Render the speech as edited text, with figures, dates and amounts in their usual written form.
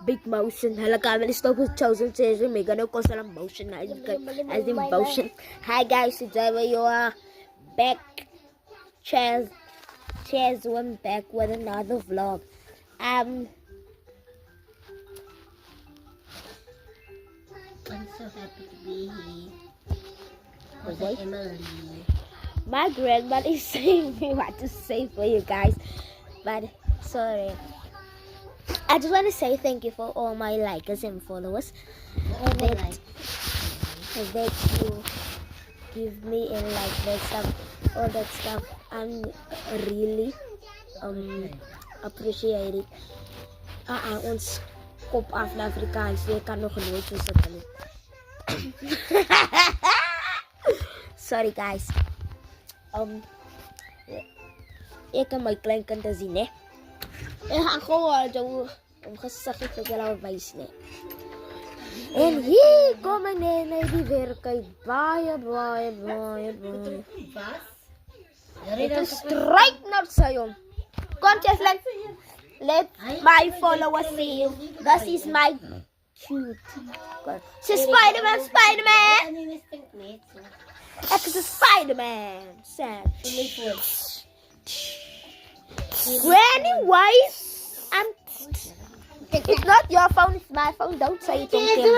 big motion. Hala camera is to chosen says may gonna cause some motion as in motion. Hi guys, today we are back. Cheers one back with another vlog. I'm so happy to be here. Okay. Emily. My grandma is saying me what to say for you guys, but sorry. I just want to say thank you for all my likers and followers that you give me and like that stuff, all that stuff. I'm really appreciate it. Ons kop af na Afrikaans, jy kan nog nooit so sit nie. Sorry guys. Ek en my kleinkind is hier, né? Ek gaan gewoon zo gezicht vir julle wys, né? En hier kom ek net na die werkheid. Baie. Dit is straight naar sy hom. Kom, Cheslin. Let my followers see you. This is my cute. She's Spider-Man. Ek is a Spider-Man. Sad. Anyways, it's not your phone, it's my phone. Don't say it on camera.